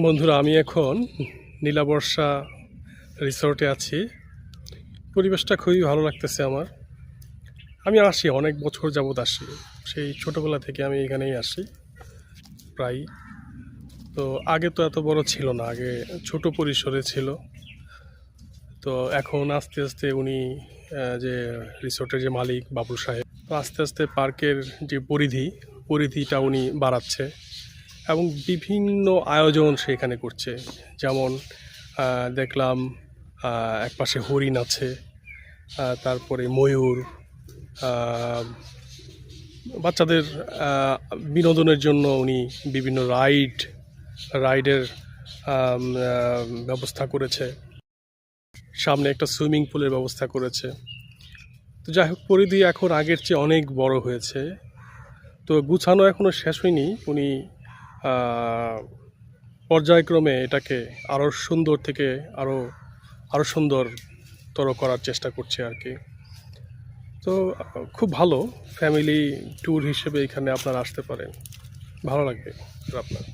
বন্ধুরা, আমি এখন নীলাবর্ষা রিসোর্টে আছি। পরিবেশটা খুবই ভালো লাগতেছে আমার। আমি আসি, অনেক বছর যাবৎ আসি, সেই ছোটোবেলা থেকে আমি এখানেই আসি প্রায়। তো আগে তো এত বড় ছিল না, আগে ছোট পরিসরে ছিল। তো এখন আস্তে আস্তে উনি যে রিসোর্টের যে মালিক বাবুল সাহেব, তো আস্তে আস্তে পার্কের যে পরিধিটা উনি বাড়াচ্ছে এবং বিভিন্ন আয়োজন সেখানে করছে। যেমন দেখলাম একপাশে হরিণ আছে, তারপরে ময়ূর, বাচ্চাদের বিনোদনের জন্য উনি বিভিন্ন রাইডের ব্যবস্থা করেছে। সামনে একটা সুইমিং পুলের ব্যবস্থা করেছে। তো যাই হোক, পরিধি এখন আগের চেয়ে অনেক বড় হয়েছে। তো গুছানো এখনও শেষ হয়নি। উনি পর্যায়ক্রমে এটাকে আরও সুন্দর থেকে আরও সুন্দরতর করার চেষ্টা করছে আর কি। তো খুব ভালো ফ্যামিলি ট্যুর হিসেবে এখানে আপনারা আসতে পারেন, ভালো লাগবে আপনার।